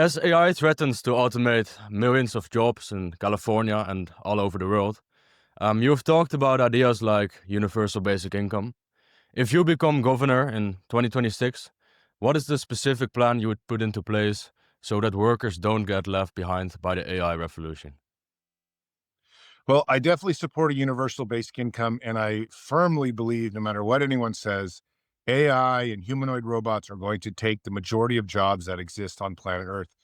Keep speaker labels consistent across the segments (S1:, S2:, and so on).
S1: As AI threatens to automate millions of jobs in California and all over the world, you've talked about ideas like universal basic income. If you become governor in 2026, what is the specific plan you would put into place so that workers don't get left behind by the AI revolution?
S2: Well, I definitely support a universal basic income, and I firmly believe no matter what anyone says, AI and humanoid robots are going to take the majority of jobs that exist on planet Earth.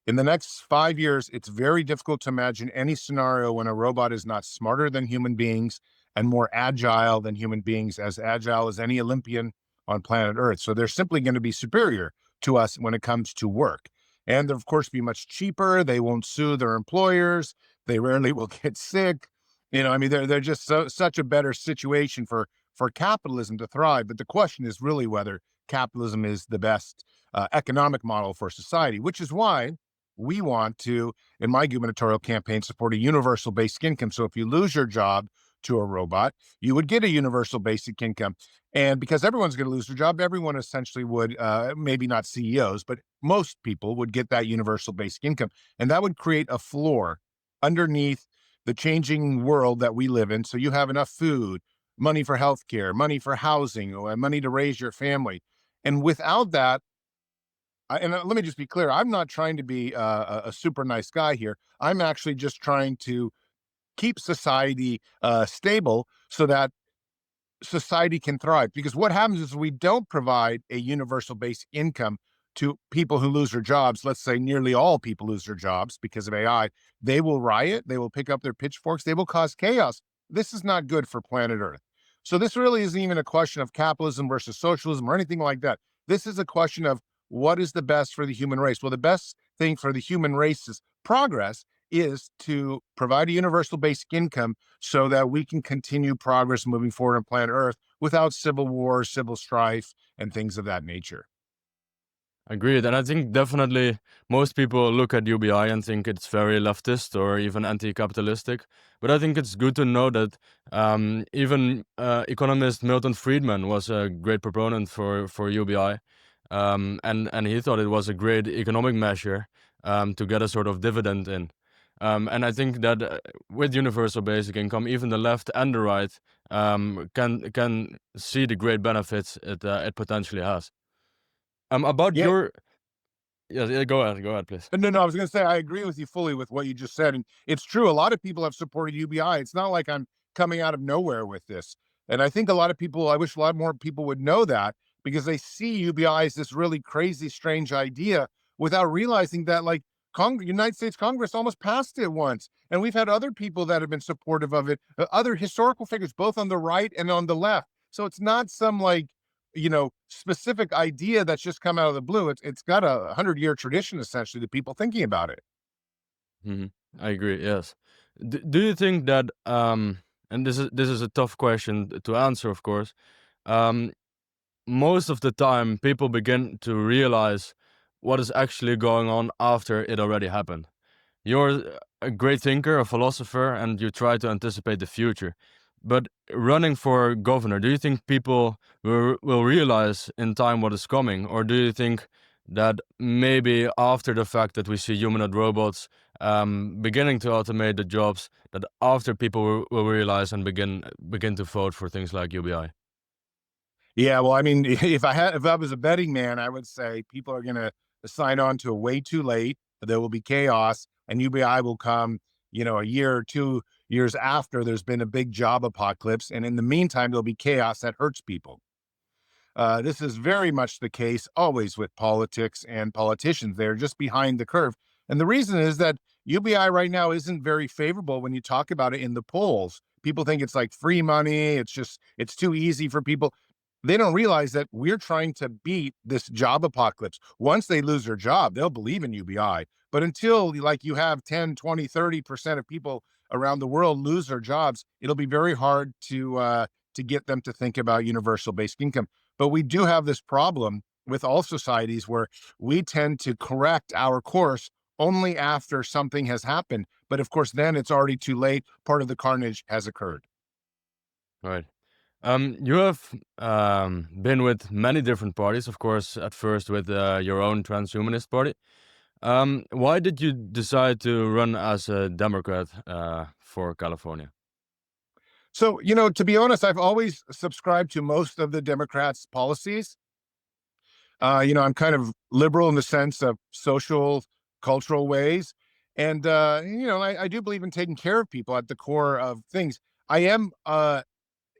S2: In the next 5 years, it's very difficult to imagine any scenario when a robot is not smarter than human beings and more agile than human beings, as agile as any Olympian on planet Earth. So they're simply going to be superior to us when it comes to work. And they'll, of course, be much cheaper. They won't sue their employers. They rarely will get sick. I mean, they're just such a better situation for capitalism to thrive. But the question is really whether capitalism is the best economic model for society, which is why we want to, in my gubernatorial campaign, support a universal basic income. So if you lose your job to a robot, you would get a universal basic income. And because everyone's going to lose their job, everyone essentially would, maybe not CEOs, but most people would get that universal basic income. And that would create a floor underneath the changing world that we live in. So you have enough food, money for healthcare, money for housing, or money to raise your family. And without that, let me just be clear, I'm not trying to be a super nice guy here. I'm actually just trying to keep society stable so that society can thrive. Because what happens is we don't provide a universal basic income to people who lose their jobs. Let's say nearly all people lose their jobs because of AI. They will riot, they will pick up their pitchforks, they will cause chaos. This is not good for planet Earth. So this really isn't even a question of capitalism versus socialism or anything like that. This is a question of what is the best for the human race. Well, the best thing for the human race's progress is to provide a universal basic income so that we can continue progress moving forward on planet Earth without civil war, civil strife, and things of that nature.
S1: Agreed. And I think definitely most people look at UBI and think it's very leftist or even anti capitalistic. But I think it's good to know that even economist Milton Friedman was a great proponent for UBI. And he thought it was a great economic measure to get a sort of dividend in. And I think that with universal basic income, even the left and the right can see the great benefits it potentially has. About
S2: Yeah.
S1: your yeah, go ahead, please.
S2: No, I was going to say, I agree with you fully with what you just said. And it's true. A lot of people have supported UBI. It's not like I'm coming out of nowhere with this. And I think a lot of people, I wish a lot more people would know that because they see UBI as this really crazy, strange idea without realizing that, like, United States Congress almost passed it once. And we've had other people that have been supportive of it, other historical figures, both on the right and on the left. So it's not some like, specific idea that's just come out of the blue. It's got a 100-year tradition essentially to people thinking about it.
S1: Mhm. I agree, yes. Do you think that, and this is a tough question to answer, of course, um, most of the time people begin to realize what is actually going on after it already happened. You're a great thinker, a philosopher, and you try to anticipate the future. But running for governor, do you think people will realize in time what is coming? Or do you think that maybe after the fact that we see humanoid robots beginning to automate the jobs, that after people will realize and begin to vote for things like UBI?
S2: Yeah, well, I mean, if I was a betting man, I would say people are gonna sign on to it way too late. There will be chaos, and UBI will come, a year or 2 years after there's been a big job apocalypse, and in the meantime, there'll be chaos that hurts people. This is very much the case always with politics and politicians. They're just behind the curve. And the reason is that UBI right now isn't very favorable when you talk about it in the polls. People think it's like free money. It's too easy for people. They don't realize that we're trying to beat this job apocalypse. Once they lose their job, they'll believe in UBI. But until like you have 10, 20, 30% of people around the world lose their jobs, it'll be very hard to get them to think about universal basic income. But we do have this problem with all societies where we tend to correct our course only after something has happened. But of course, then it's already too late. Part of the carnage has occurred.
S1: Right. You have been with many different parties, of course, at first with your own transhumanist party. Why did you decide to run as a Democrat for California?
S2: So, to be honest, I've always subscribed to most of the Democrats' policies. I'm kind of liberal in the sense of social, cultural ways. And, I do believe in taking care of people at the core of things. I am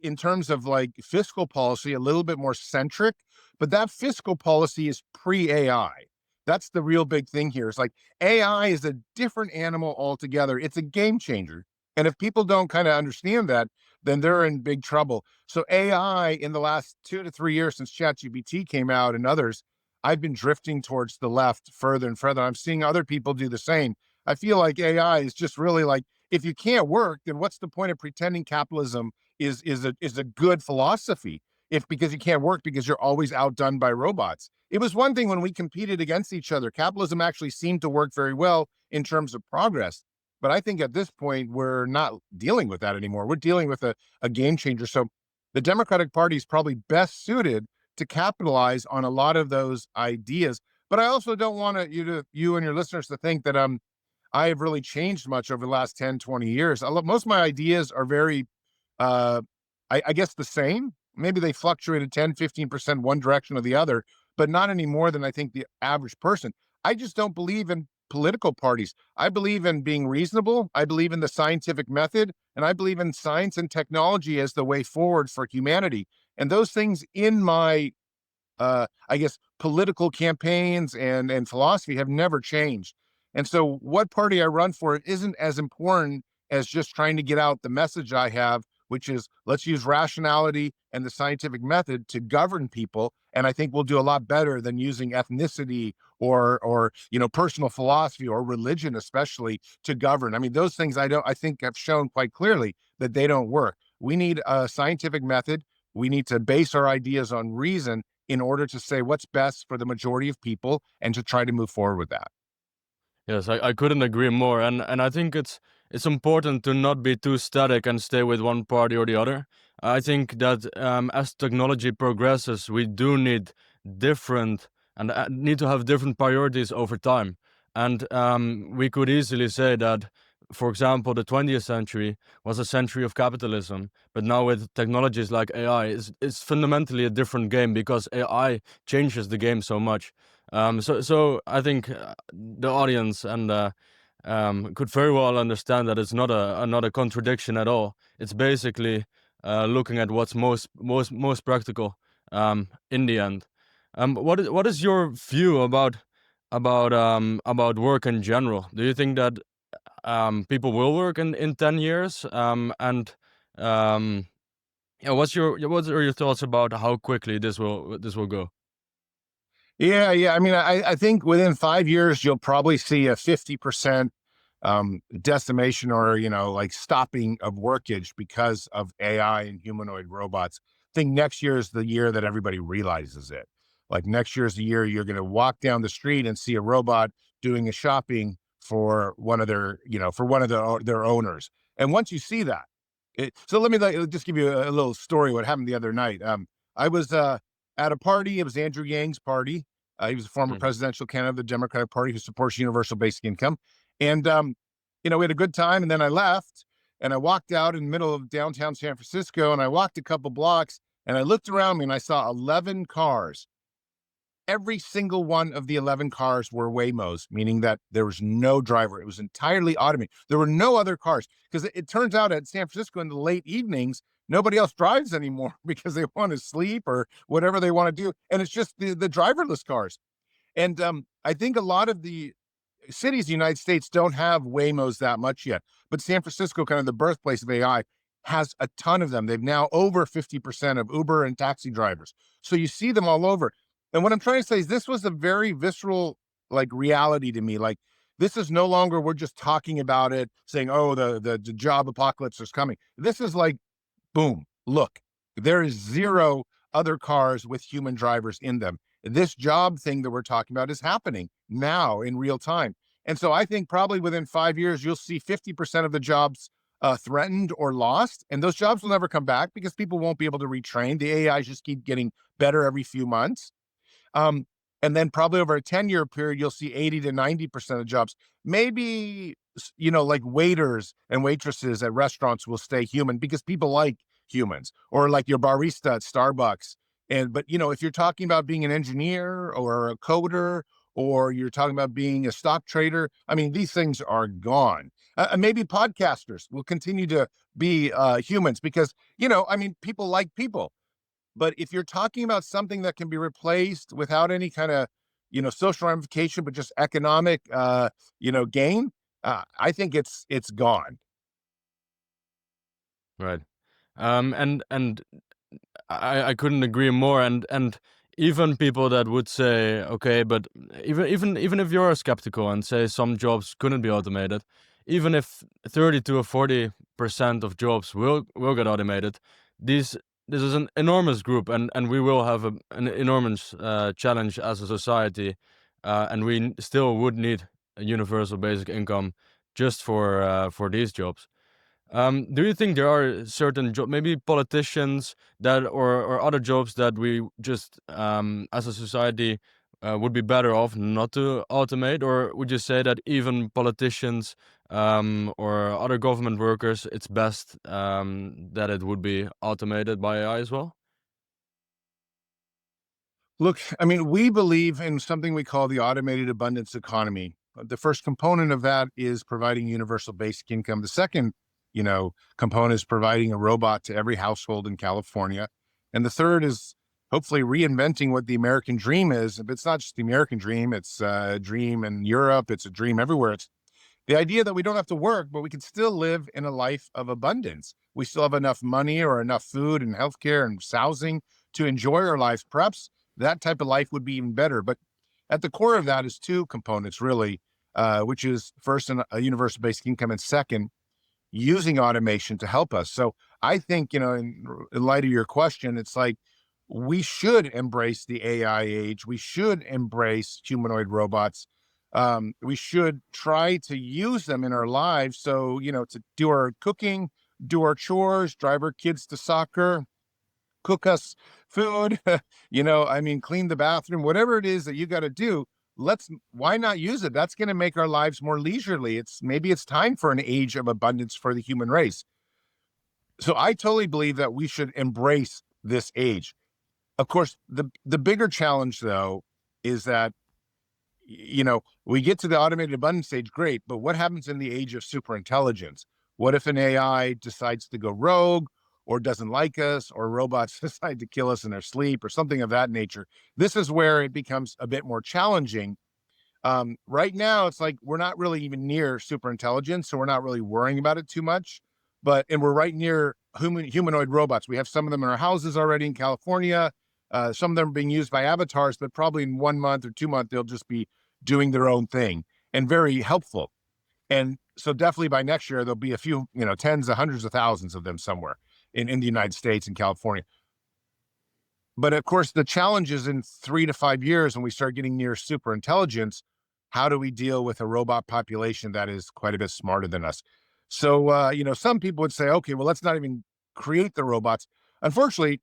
S2: in terms of like fiscal policy, a little bit more centric, but that fiscal policy is pre AI. That's the real big thing here. It's like AI is a different animal altogether. It's a game changer. And if people don't kind of understand that, then they're in big trouble. So AI in the last 2 to 3 years since ChatGPT came out and others, I've been drifting towards the left further and further. I'm seeing other people do the same. I feel like AI is just really like, if you can't work, then what's the point of pretending capitalism is a good philosophy if because you can't work because you're always outdone by robots. It was one thing when we competed against each other. Capitalism actually seemed to work very well in terms of progress. But I think at this point, we're not dealing with that anymore. We're dealing with a game changer. So the Democratic Party is probably best suited to capitalize on a lot of those ideas. But I also don't want you and your listeners to think that I have really changed much over the last 10, 20 years. Most of my ideas are very uh, I guess the same. Maybe they fluctuated 10, 15% one direction or the other, but not any more than I think the average person. I just don't believe in political parties. I believe in being reasonable. I believe in the scientific method, and I believe in science and technology as the way forward for humanity. And those things in my I guess political campaigns and philosophy have never changed. And so what party I run for isn't as important as just trying to get out the message I have, which is let's use rationality and the scientific method to govern people. And I think we'll do a lot better than using ethnicity or personal philosophy or religion, especially to govern. I mean, those things I think have shown quite clearly that they don't work. We need a scientific method. We need to base our ideas on reason in order to say what's best for the majority of people and to try to move forward with that.
S1: Yes, I couldn't agree more, and I think it's important to not be too static and stay with one party or the other. I think that as technology progresses, we do need different and need to have different priorities over time. And we could easily say that, for example, the 20th century was a century of capitalism, but now with technologies like AI, it's fundamentally a different game because AI changes the game so much. So I think the audience and could very well understand that it's not a contradiction at all. It's basically looking at what's most practical in the end. What is your view about work in general? Do you think that people will work in 10 years? And um, yeah, what are your thoughts about how quickly this will go?
S2: Yeah, yeah. I mean, I think within 5 years, you'll probably see a 50% decimation or, like stopping of workage because of AI and humanoid robots. I think next year is the year that everybody realizes it. Like next year is the year you're going to walk down the street and see a robot doing a shopping for one of their owners. And once you see that, so let me just give you a little story. What happened the other night? I was at a party. It was Andrew Yang's party. He was a former
S1: Mhm.
S2: presidential candidate of the Democratic Party who supports universal basic income. And, we had a good time. And then I left and I walked out in the middle of downtown San Francisco and I walked a couple blocks and I looked around me and I saw 11 cars. Every single one of the 11 cars were Waymos, meaning that there was no driver. It was entirely automated. There were no other cars because it turns out at San Francisco in the late evenings, nobody else drives anymore because they want to sleep or whatever they want to do. And it's just the driverless cars. And I think a lot of the cities in the United States don't have Waymos that much yet, but San Francisco, kind of the birthplace of AI, has a ton of them. They've now over 50% of Uber and taxi drivers. So you see them all over. And what I'm trying to say is this was a very visceral like reality to me. Like this is no longer we're just talking about it, saying, oh, the job apocalypse is coming. This is like boom, look, there is zero other cars with human drivers in them. This job thing that we're talking about is happening now in real time. And so I think probably within 5 years, you'll see 50% of the jobs threatened or lost. And those jobs will never come back because people won't be able to retrain. The AIs just keep getting better every few months. Um, And then probably over a 10-year period, you'll see 80 to 90% of jobs. Maybe, like waiters and waitresses at restaurants will stay human because people like humans, or like your barista at Starbucks. But if you're talking about being an engineer or a coder, or you're talking about being a stock trader, I mean, these things are gone. Maybe podcasters will continue to be humans because, I mean, people like people. But if you're talking about something that can be replaced without any kind of, social ramification, but just economic, gain, I think it's gone.
S1: Right. And I couldn't agree more. And even people that would say, okay, but even if you're skeptical and say some jobs couldn't be automated, even if 30 to 40% of jobs will get automated, these this is an enormous group, and we will have an enormous challenge as a society, and still would need a universal basic income just for these jobs. Do you think there are certain maybe politicians that or other jobs that we just as a society would be better off not to automate, or would you say that even politicians or other government workers, it's best that it would be automated by AI as well?
S2: Look, I mean, we believe in something we call the automated abundance economy. The first component of that is providing universal basic income. The second, component is providing a robot to every household in California. And the third is hopefully reinventing what the American dream is. If it's not just the American dream, it's a dream in Europe, it's a dream everywhere. It's the idea that we don't have to work, but we can still live in a life of abundance. We still have enough money or enough food and healthcare and housing to enjoy our lives. Perhaps that type of life would be even better. But at the core of that is two components, really, which is first, a universal basic income, and second, using automation to help us. So I think, in light of your question, it's like we should embrace the AI age. We should embrace humanoid robots. We should try to use them in our lives. So, to do our cooking, do our chores, drive our kids to soccer, cook us food, I mean, clean the bathroom, whatever it is that you got to do. Why not use it? That's going to make our lives more leisurely. Maybe it's time for an age of abundance for the human race. So I totally believe that we should embrace this age. Of course, the bigger challenge though is that, we get to the automated abundance age, great, but what happens in the age of superintelligence? What if an AI decides to go rogue, or doesn't like us, or robots decide to kill us in their sleep, or something of that nature? This is where it becomes a bit more challenging. Right now, it's like we're not really even near super intelligence, so we're not really worrying about it too much. And we're right near humanoid robots. We have some of them in our houses already in California. Some of them are being used by avatars, but probably in 1 month or 2 months, they'll just be doing their own thing and very helpful. And so definitely by next year, there'll be a few, tens of hundreds of thousands of them somewhere in the United States and California. But of course, the challenge is in 3 to 5 years when we start getting near super intelligence, how do we deal with a robot population that is quite a bit smarter than us? So, some people would say, okay, well, let's not even create the robots. Unfortunately,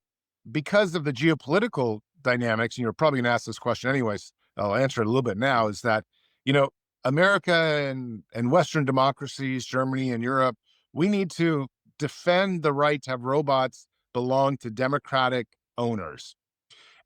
S2: because of the geopolitical dynamics, and you're probably going to ask this question anyways, I'll answer it a little bit now, is that, you know, America and Western democracies, Germany and Europe, we need to defend the right to have robots belong to democratic owners,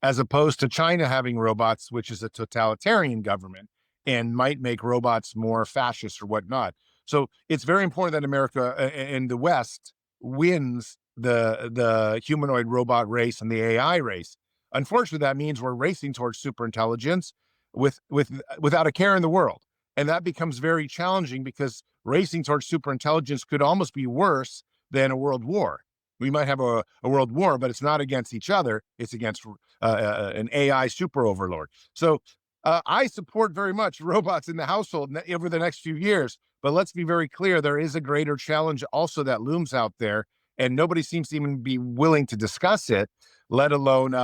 S2: as opposed to China having robots, which is a totalitarian government and might make robots more fascist or whatnot. So it's very important that America and the West wins the humanoid robot race and the AI race. Unfortunately, that means we're racing towards super intelligence without a care in the world. And that becomes very challenging because racing towards super intelligence could almost be worse than a world war. We might have a world war, but it's not against each other. It's against an AI super overlord. So I support very much robots in the household over the next few years. But let's be very clear, there is a greater challenge also that looms out there, and nobody seems to even be willing to discuss it, let alone,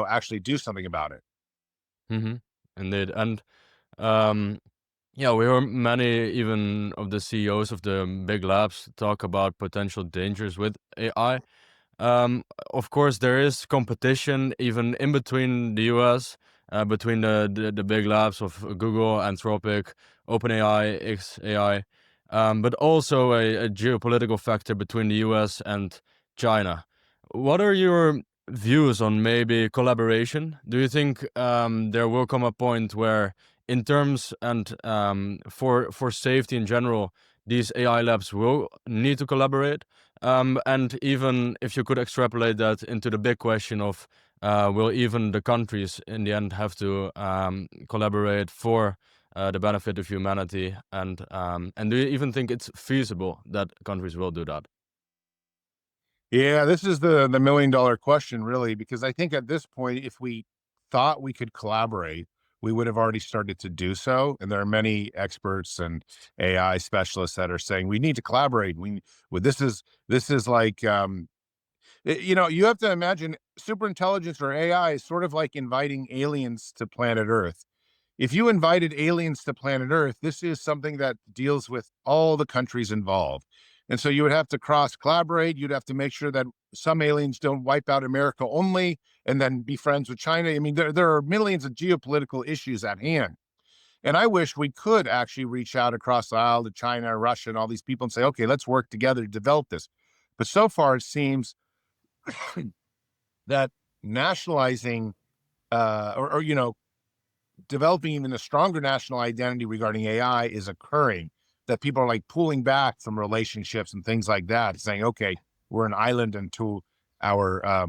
S2: actually do something about it.
S1: Mm-hmm. Indeed. And um, yeah, we heard many even of the CEOs of the big labs talk about potential dangers with AI. Um, of course, there is competition even in between the US between the big labs of Google, Anthropic, OpenAI, XAI, but also a geopolitical factor between the US and China. What are your views on maybe collaboration? Do you think there will come a point where, in terms and for safety in general, these AI labs will need to collaborate? And even if you could extrapolate that into the big question of will even the countries in the end have to collaborate for the benefit of humanity? And do you even think it's feasible that countries will do that?
S2: Yeah, this is the million-dollar question, really, because I think at this point, if we thought we could collaborate, we would have already started to do so. And there are many experts and AI specialists that are saying we need to collaborate. Well, this is like you have to imagine super intelligence or AI is sort of like inviting aliens to planet Earth. If you invited aliens to planet Earth, this is something that deals with all the countries involved. And so you would have to cross collaborate. You'd have to make sure that some aliens don't wipe out America only and then be friends with China. I mean, there are millions of geopolitical issues at hand. And I wish we could actually reach out across the aisle to China, Russia, and all these people and say, okay, let's work together to develop this. But so far, it seems that nationalizing or developing even a stronger national identity regarding AI is occurring, that people are like pulling back from relationships and things like that, saying, okay, we're an island unto our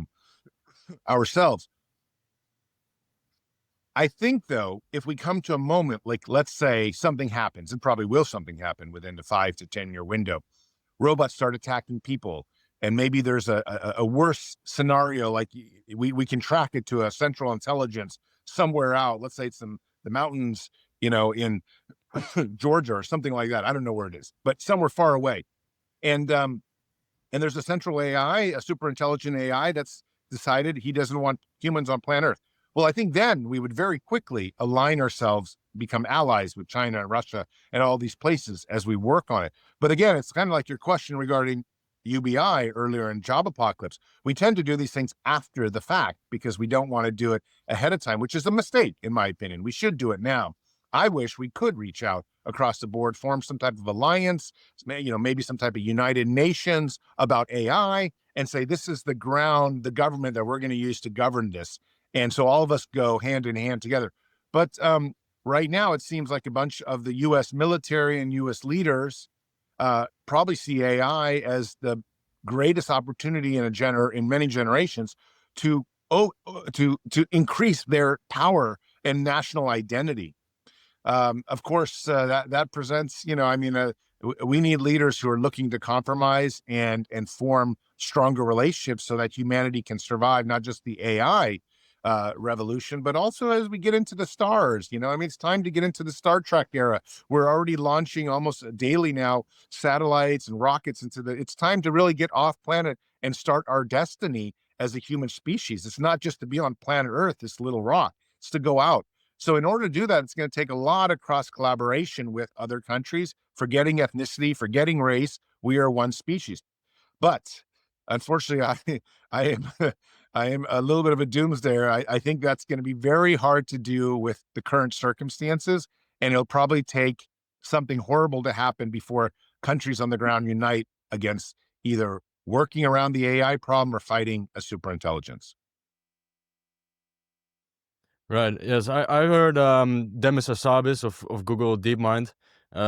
S2: ourselves. I think though, if we come to a moment, like let's say something happens, and probably will something happen within the 5 to 10 year window, robots start attacking people, and maybe there's a worse scenario, like we can track it to a central intelligence somewhere out. Let's say it's the mountains, in Georgia or something like that. I don't know where it is, but somewhere far away. And there's a central AI, a super intelligent AI that's decided he doesn't want humans on planet Earth. Well, I think then we would very quickly align ourselves, become allies with China and Russia and all these places as we work on it. But again, it's kind of like your question regarding UBI earlier in Job Apocalypse. We tend to do these things after the fact because we don't want to do it ahead of time, which is a mistake, in my opinion. We should do it now. I wish we could reach out across the board, form some type of alliance, maybe some type of United Nations about AI, and say this is the ground, the government that we're going to use to govern this. And so all of us go hand in hand together. But right now, it seems like a bunch of the U.S. military and U.S. leaders probably see AI as the greatest opportunity in many generations to to increase their power and national identity. Of course, that presents, we need leaders who are looking to compromise and form stronger relationships so that humanity can survive not just the AI revolution, but also as we get into the stars. It's time to get into the Star Trek era. We're already launching almost daily now satellites and rockets into the. It's time to really get off planet and start our destiny as a human species. It's not just to be on planet Earth, this little rock. It's to go out. So in order to do that, it's going to take a lot of cross collaboration with other countries, forgetting ethnicity, forgetting race. We are one species. But unfortunately, I am I am a little bit of a doomsdayer. I think that's going to be very hard to do with the current circumstances, and it'll probably take something horrible to happen before countries on the ground unite against either working around the AI problem or fighting a superintelligence.
S1: Right. Yes, I heard Demis Hassabis of Google DeepMind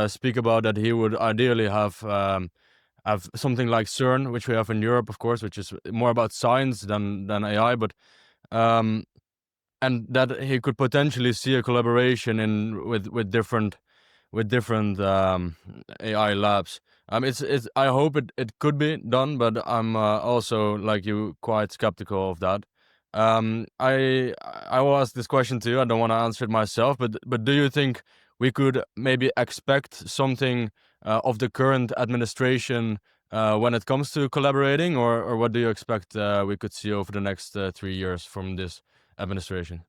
S1: speak about that he would ideally have something like CERN, which we have in Europe, of course, which is more about science than AI, but um, and that he could potentially see a collaboration with different AI labs. It's I hope it could be done, but I'm also like you quite skeptical of that. I will ask this question to you. I don't want to answer it myself, but do you think we could maybe expect something of the current administration when it comes to collaborating, or what do you expect we could see over the next 3 years from this administration?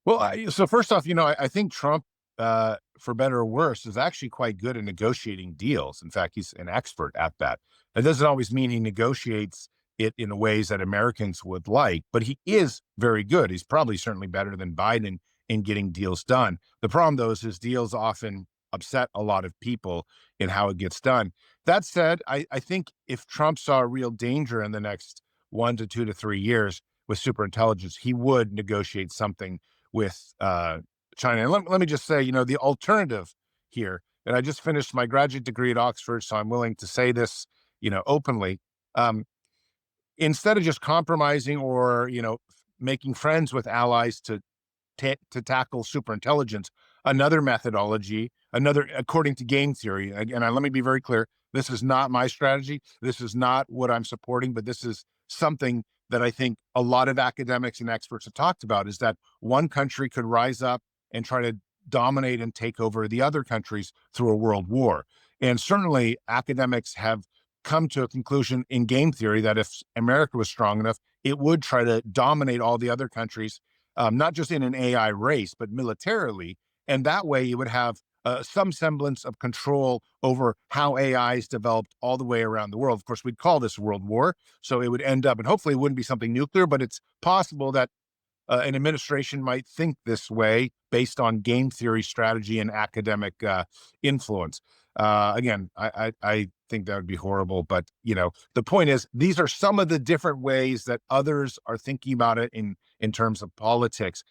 S2: Well, so first off, I think Trump, for better or worse, is actually quite good at negotiating deals. In fact, he's an expert at that. That doesn't always mean he negotiates it in ways that Americans would like, but he is very good. He's probably certainly better than Biden in getting deals done. The problem, though, is his deals often upset a lot of people in how it gets done. That said, I think if Trump saw a real danger in the next 1 to 2 to 3 years with superintelligence, he would negotiate something with China. And let me just say, the alternative here, and I just finished my graduate degree at Oxford, so I'm willing to say this, openly. Um, Instead of just compromising or making friends with allies to tackle superintelligence, another methodology, another according to game theory. And let me be very clear: this is not my strategy. This is not what I'm supporting, but this is something that I think a lot of academics and experts have talked about: is that one country could rise up and try to dominate and take over the other countries through a world war. And certainly, academics have come to a conclusion in game theory that if America was strong enough, it would try to dominate all the other countries, not just in an AI race, but militarily. And that way, you would have some semblance of control over how AI is developed all the way around the world. Of course, we'd call this world war. So it would end up, and hopefully it wouldn't be something nuclear, but it's possible that an administration might think this way based on game theory strategy and academic influence. Again, I think that would be horrible, but the point is, these are some of the different ways that others are thinking about it in terms of politics.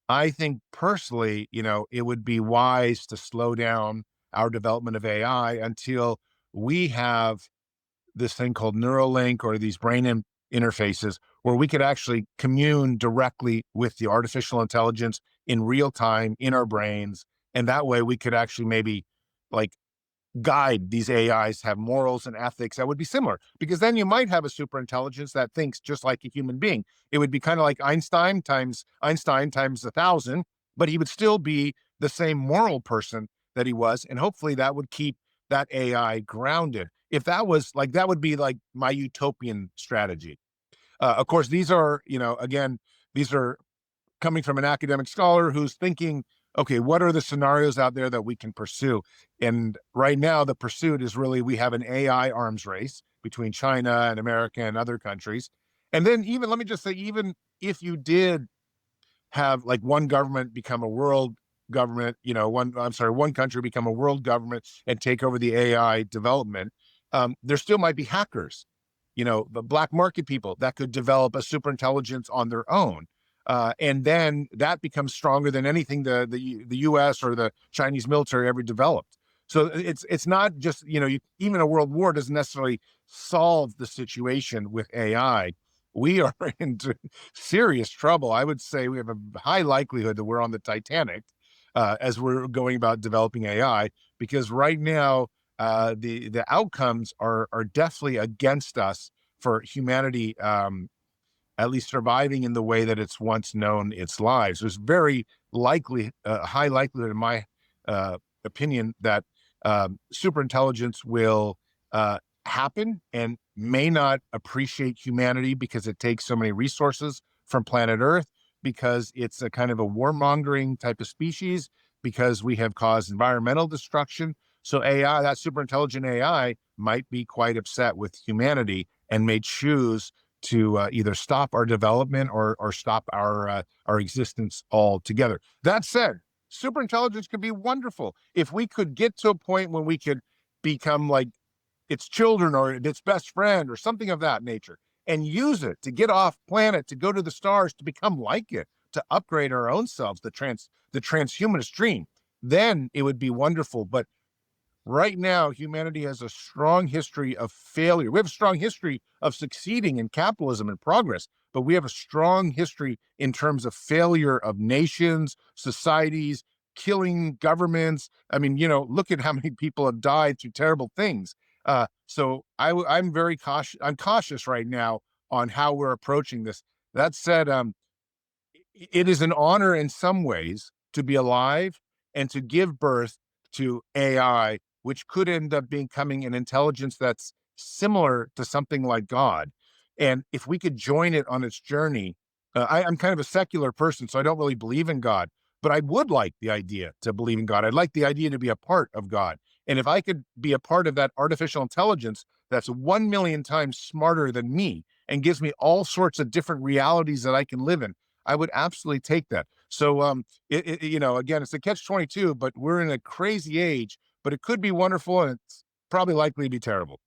S2: I think personally, it would be wise to slow down our development of AI until we have this thing called Neuralink or these interfaces where we could actually commune directly with the artificial intelligence in real time in our brains. And that way we could actually maybe like guide these AIs to have morals and ethics that would be similar, because then you might have a super intelligence that thinks just like a human being. It would be kind of like Einstein times 1,000, but he would still be the same moral person that he was. And hopefully that would keep that AI grounded. If that was like, that would be like my utopian strategy. Of course, these are, again, these are coming from an academic scholar who's thinking, okay, what are the scenarios out there that we can pursue? And right now, the pursuit is really we have an AI arms race between China and America and other countries. And then, even let me just say, even if you did have like one government become a world government, one country become a world government and take over the AI development, there still might be hackers, the black market people that could develop a super intelligence on their own. And then that becomes stronger than anything the U.S. or the Chinese military ever developed. So it's not just, even a world war doesn't necessarily solve the situation with AI. We are in serious trouble. I would say we have a high likelihood that we're on the Titanic as we're going about developing AI, because right now the outcomes are definitely against us for humanity, at least surviving in the way that it's once known its lives. There's very likely, high likelihood, in my opinion, that superintelligence will happen and may not appreciate humanity because it takes so many resources from planet Earth, because it's a kind of a warmongering type of species, because we have caused environmental destruction. So AI, that superintelligent AI, might be quite upset with humanity and may choose to either stop our development or stop our existence altogether. That said, superintelligence could be wonderful if we could get to a point when we could become like its children or its best friend or something of that nature, and use it to get off planet, to go to the stars, to become like it, to upgrade our own selves, the transhumanist dream. Then it would be wonderful. But right now, humanity has a strong history of failure. We have a strong history of succeeding in capitalism and progress, but we have a strong history in terms of failure of nations, societies, killing governments. I mean, look at how many people have died through terrible things. I'm very cautious. I'm cautious right now on how we're approaching this. That said, it is an honor in some ways to be alive and to give birth to AI, which could end up becoming an intelligence that's similar to something like God. And if we could join it on its journey, I'm kind of a secular person, so I don't really believe in God, but I would like the idea to believe in God. I'd like the idea to be a part of God. And if I could be a part of that artificial intelligence that's 1 million times smarter than me, and gives me all sorts of different realities that I can live in, I would absolutely take that. So, again, it's a catch 22, but we're in a crazy age, but it could be wonderful and it's probably likely to be terrible.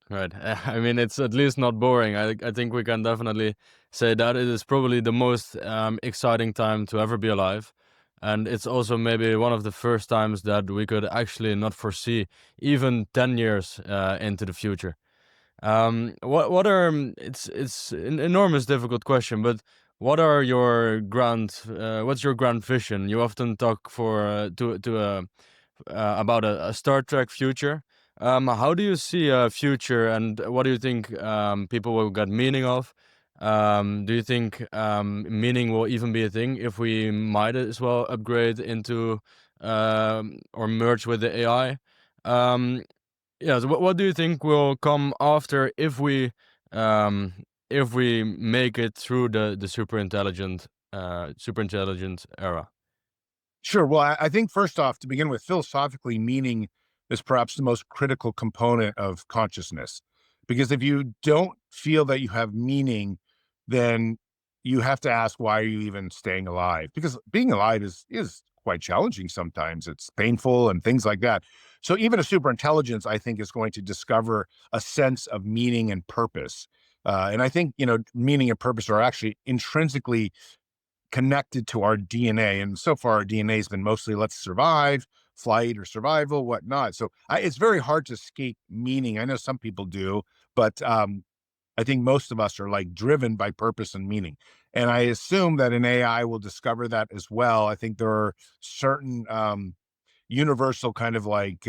S1: Right. I mean, it's at least not boring. I think we can definitely say that it is probably the most exciting time to ever be alive, and it's also maybe one of the first times that we could actually not foresee even 10 years into the future. What are it's an enormous difficult question, but what are your what's your grand vision? You often talk for to about a Star Trek future. How do you see a future, and what do you think people will get meaning of? Do you think meaning will even be a thing if we might as well upgrade into or merge with the AI? Um, yeah. So what do you think will come after um, if we make it through the super intelligent era?
S2: Sure. Well, I think first off, to begin with, philosophically, meaning is perhaps the most critical component of consciousness. Because if you don't feel that you have meaning, then you have to ask, why are you even staying alive? Because being alive is quite challenging sometimes. It's painful and things like that. So even a super intelligence, I think, is going to discover a sense of meaning and purpose. And I think, meaning and purpose are actually intrinsically connected to our DNA. And so far, our DNA has been mostly let's survive, flight or survival, whatnot. So it's very hard to escape meaning. I know some people do, but I think most of us are like driven by purpose and meaning. And I assume that an AI will discover that as well. I think there are certain universal kind of like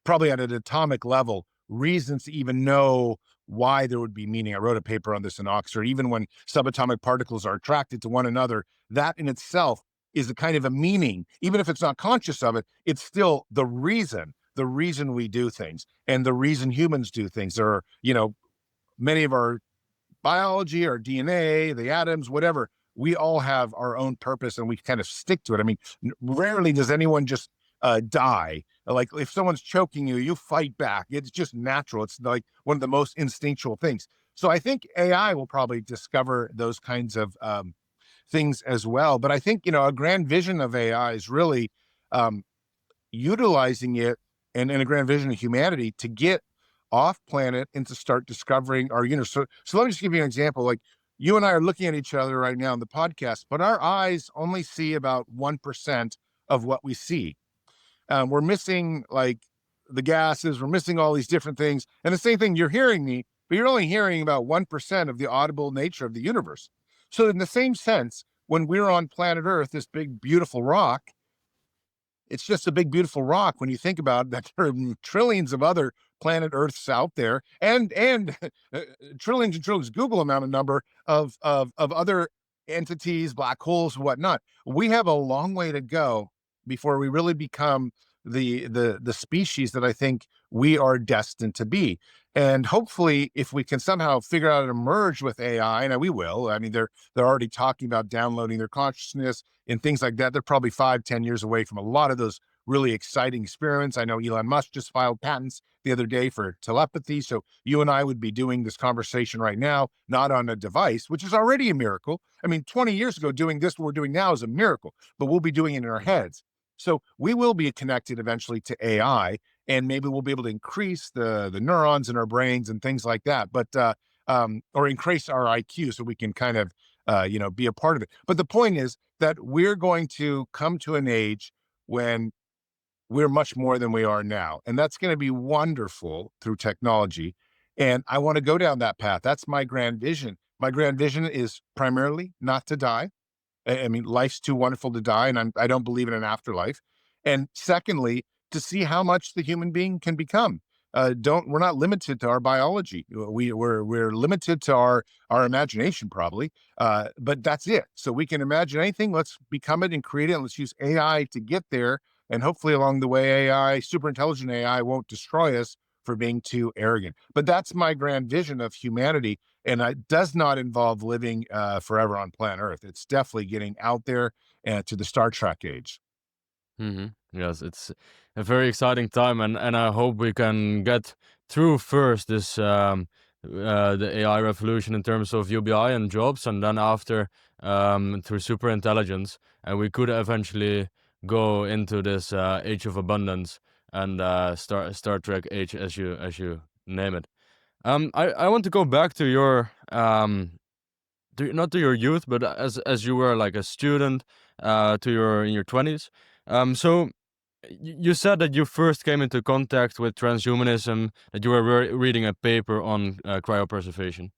S2: probably at an atomic level reasons to even know why there would be meaning. I wrote a paper on this in Oxford. Even when subatomic particles are attracted to one another, that in itself is a kind of a meaning. Even if it's not conscious of it, it's still the reason we do things and the reason humans do things. There are, many of our biology, our DNA, the atoms, whatever, we all have our own purpose and we kind of stick to it. I mean, rarely does anyone just die. Like if someone's choking you, you fight back. It's just natural. It's like one of the most instinctual things. So I think AI will probably discover those kinds of things as well. But I think, a grand vision of AI is really um, utilizing it and a grand vision of humanity to get off planet and to start discovering our universe. So let me just give you an example. Like you and I are looking at each other right now in the podcast, but our eyes only see about 1% of what we see. We're missing like the gases, we're missing all these different things. And the same thing, you're hearing me, but you're only hearing about 1% of the audible nature of the universe. So, in the same sense, when we're on planet Earth, this big, beautiful rock, it's just a big, beautiful rock when you think about that there are trillions of other planet Earths out there, and trillions and trillions. Google amount of number of other entities, black holes, whatnot. We have a long way to go before we really become the species that I think we are destined to be. And hopefully, if we can somehow figure out how to merge with AI, and we will. I mean, they're already talking about downloading their consciousness and things like that. They're probably 5, 10 years away from a lot of those really exciting experiments. I know Elon Musk just filed patents the other day for telepathy. So you and I would be doing this conversation right now, not on a device, which is already a miracle. I mean, 20 years ago, doing this, what we're doing now is a miracle, but we'll be doing it in our heads. So we will be connected eventually to AI, and maybe we'll be able to increase the neurons in our brains and things like that. But or increase our IQ so we can kind of be a part of it. But the point is that we're going to come to an age when we're much more than we are now. And that's going to be wonderful through technology. And I want to go down that path. That's my grand vision. My grand vision is primarily not to die. I mean, life's too wonderful to die, and I don't believe in an afterlife. And secondly, to see how much the human being can become. Don't We're not limited to our biology. We're limited to our imagination, probably. But that's it. So we can imagine anything. Let's become it and create it. And let's use AI to get there. And hopefully, along the way, super intelligent AI, won't destroy us for being too arrogant. But that's my grand vision of humanity, and it does not involve living forever on planet Earth. It's definitely getting out there to the Star Trek age.
S1: Yes, it's a very exciting time, and I hope we can get through first this the AI revolution in terms of UBI and jobs, and then after through super intelligence, and we could eventually go into this age of abundance and Star Trek age, as you name it. I want to go back to your not to your youth, but as you were like a student, to your in your 20s. So you said that you first came into contact with transhumanism, that you were reading a paper on cryopreservation,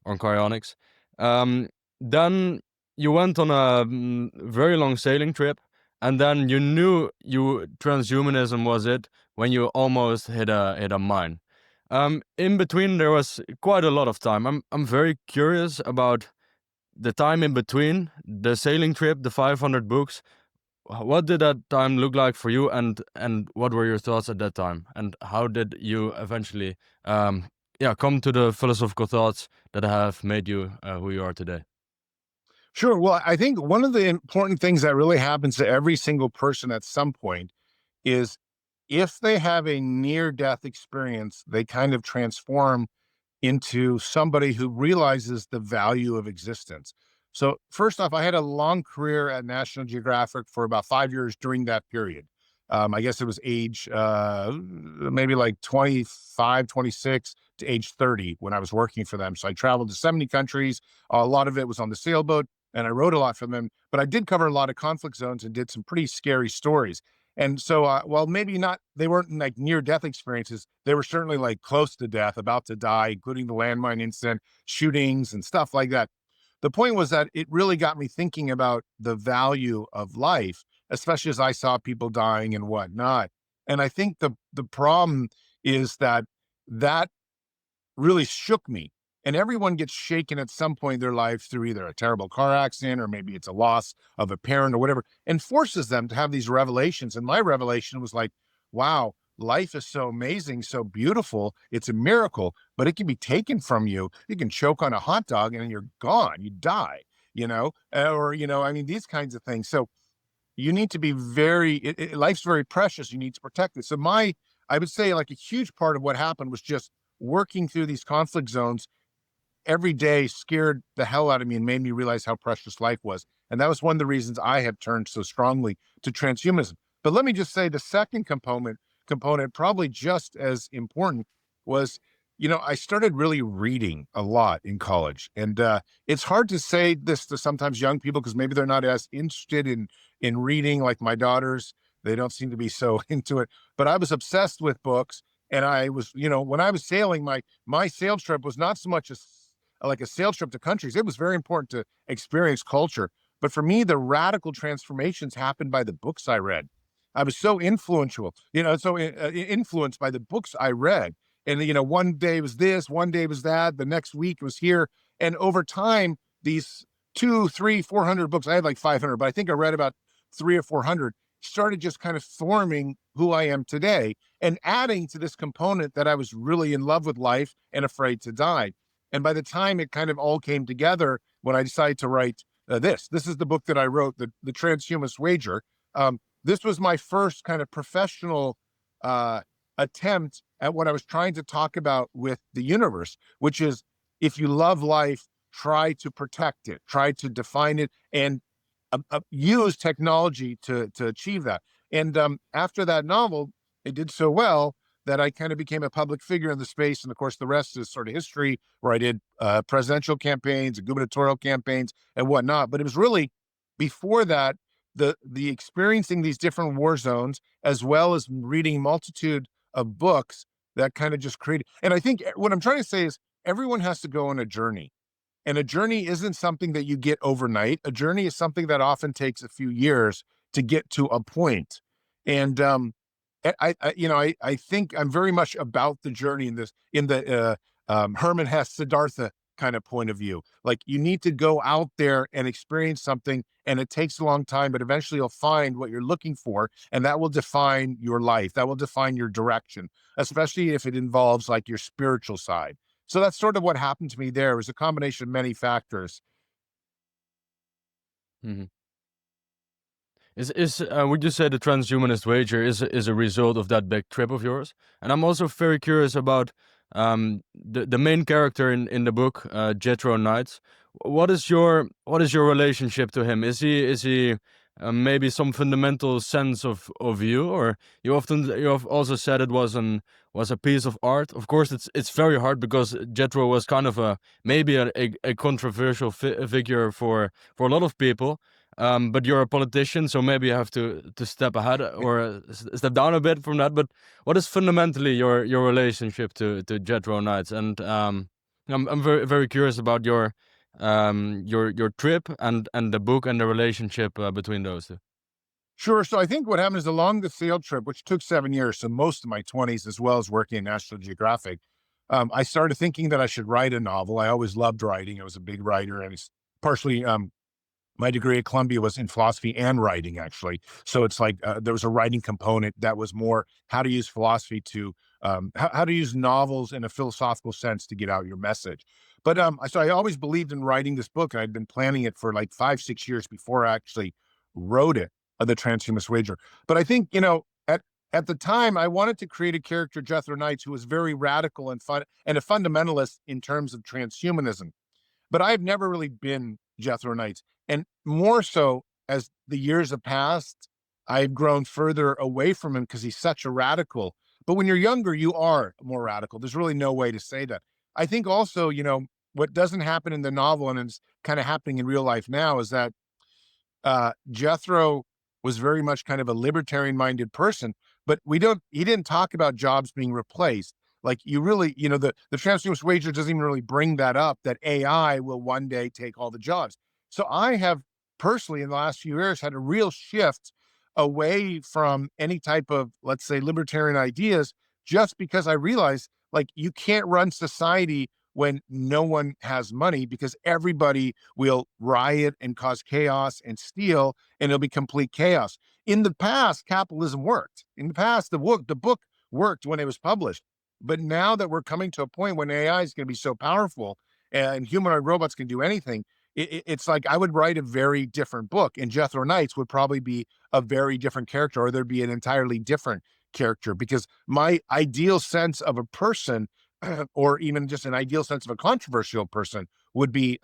S1: on cryonics. Um, then you went on a very long sailing trip, and then you knew you transhumanism was it when you almost hit a mine. In between, there was quite a lot of time. I'm very curious about the time in between the sailing trip, the 500 books. What did that time look like for you, and what were your thoughts at that time, and how did you eventually, yeah, come to the philosophical thoughts that have made you who you are today?
S2: Sure. Well, I think one of the important things that really happens to every single person at some point is if they have a near death experience, they kind of transform into somebody who realizes the value of existence. So, first off, I had a long career at National Geographic for about 5 years during that period. I guess it was age maybe like 25, 26 to age 30 when I was working for them. So I traveled to 70 countries. A lot of it was on the sailboat, and I wrote a lot for them. But I did cover a lot of conflict zones and did some pretty scary stories. And so, while maybe not, they weren't like near death experiences, they were certainly like close to death, about to die, including the landmine incident, shootings, and stuff like that. The point was that it really got me thinking about the value of life, especially as I saw people dying and whatnot. And I think the problem is that that really shook me. And everyone gets shaken at some point in their life through either a terrible car accident or maybe it's a loss of a parent or whatever, and forces them to have these revelations. And my revelation was like, wow, life is so amazing, so beautiful. It's a miracle, but it can be taken from you. You can choke on a hot dog and you're gone. You die, or, I mean, these kinds of things. So you need to be life's very precious. You need to protect it. So I would say like a huge part of what happened was just working through these conflict zones every day scared the hell out of me and made me realize how precious life was. And that was one of the reasons I have turned so strongly to transhumanism. But let me just say the second component, probably just as important, was, I started really reading a lot in college. And it's hard to say this to sometimes young people because maybe they're not as interested in reading like my daughters. They don't seem to be so into it. But I was obsessed with books. And I was, when I was sailing, my sail trip was not so much like a sales trip to countries. It was very important to experience culture. But for me, the radical transformations happened by the books I read. I was so influenced by the books I read. And, one day was this, one day was that, the next week was here. And over time, these two, three, 400 books, I had like 500, but I think I read about three or 400, started just kind of forming who I am today and adding to this component that I was really in love with life and afraid to die. And by the time it kind of all came together, when I decided to write this is the book that I wrote, the Transhumanist Wager. This was my first kind of professional uh, attempt at what I was trying to talk about with the universe, which is if you love life, try to protect it, try to define it, and use technology to achieve that. And after that novel, it did so well that I kind of became a public figure in the space. And of course, the rest is sort of history, where I did presidential campaigns, gubernatorial campaigns, and whatnot. But it was really before that, the experiencing these different war zones, as well as reading multitude of books that kind of just created. And I think what I'm trying to say is everyone has to go on a journey. And a journey isn't something that you get overnight. A journey is something that often takes a few years to get to a point. And I think I'm very much about the journey in the Herman Hesse Siddhartha kind of point of view. Like you need to go out there and experience something, and it takes a long time, but eventually you'll find what you're looking for, and that will define your life. That will define your direction, especially if it involves like your spiritual side. So that's sort of what happened to me there. It was a combination of many factors.
S1: Mhm. Would you say the Transhumanist Wager is a result of that big trip of yours? And I'm also very curious about the main character in the book, Jethro Knights. What is your relationship to him? Is he maybe some fundamental sense of you, or you have also said it was a piece of art. Of course, it's very hard because Jethro was kind of maybe a controversial figure for a lot of people. But you're a politician, so maybe you have to step ahead or step down a bit from that. But what is fundamentally your relationship to Jethro Knights? And I'm very curious about your trip and the book and the relationship between those two.
S2: Sure. So I think what happened is along the field trip, which took 7 years, so most of my 20s, as well as working at National Geographic, I started thinking that I should write a novel. I always loved writing. I was a big writer, and it's partially my degree at Columbia was in philosophy and writing, actually. So it's like there was a writing component that was more how to use philosophy to how to use novels in a philosophical sense to get out your message. But so I always believed in writing this book, and I'd been planning it for like 5, 6 years before I actually wrote it, the Transhumanist Wager. But I think at the time I wanted to create a character, Jethro Knights, who was very radical and fun and a fundamentalist in terms of transhumanism, but I've never really been Jethro Knights. And more so as the years have passed, I've grown further away from him because he's such a radical. But when you're younger, you are more radical. There's really no way to say that. I think also, what doesn't happen in the novel and it's kind of happening in real life now is that Jethro was very much kind of a libertarian minded person, but he didn't talk about jobs being replaced. Like you really, the transhumanist wager doesn't even really bring that up, that AI will one day take all the jobs. So I have personally in the last few years had a real shift away from any type of, let's say, libertarian ideas, just because I realized like you can't run society when no one has money because everybody will riot and cause chaos and steal, and it'll be complete chaos. In the past, capitalism worked. In the past, the book worked when it was published. But now that we're coming to a point when AI is going to be so powerful and humanoid robots can do anything, it's like I would write a very different book, and Jethro Knights would probably be a very different character, or there'd be an entirely different character because my ideal sense of a person or even just an ideal sense of a controversial person would be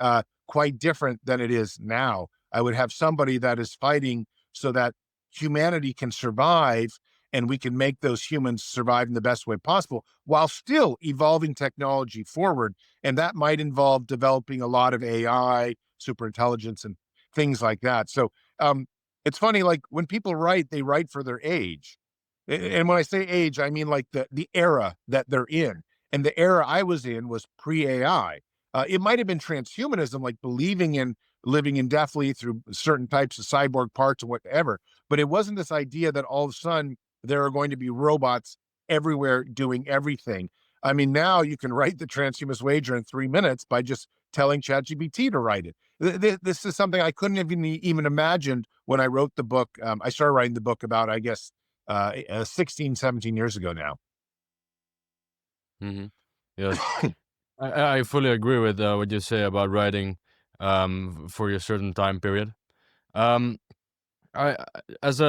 S2: quite different than it is now. I would have somebody that is fighting so that humanity can survive and we can make those humans survive in the best way possible while still evolving technology forward. And that might involve developing a lot of AI, super intelligence, and things like that. So it's funny, like when people write, they write for their age. And when I say age, I mean like the era that they're in. And the era I was in was pre-AI. It might have been transhumanism, like believing in living indefinitely through certain types of cyborg parts or whatever. But it wasn't this idea that all of a sudden there are going to be robots everywhere doing everything. I mean, now you can write the Transhumanist Wager in 3 minutes by just telling ChatGPT to write it. This is something I couldn't have even imagined when I wrote the book. I started writing the book about, I guess, 16, 17 years ago now.
S1: Hmm. Yes, I fully agree with what you say about writing for your certain time period. Um, I as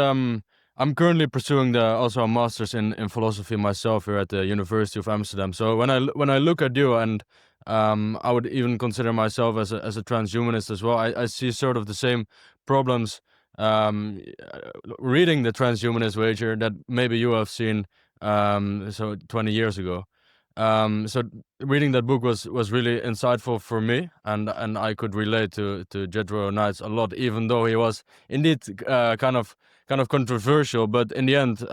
S1: I'm currently pursuing the also a master's in philosophy myself here at the University of Amsterdam. So when I look at you and I would even consider myself as a transhumanist as well. I see sort of the same problems reading the Transhumanist Wager that maybe you have seen so 20 years ago. So reading that book was really insightful for me, and I could relate to Jethro Knights a lot, even though he was indeed kind of controversial. But in the end,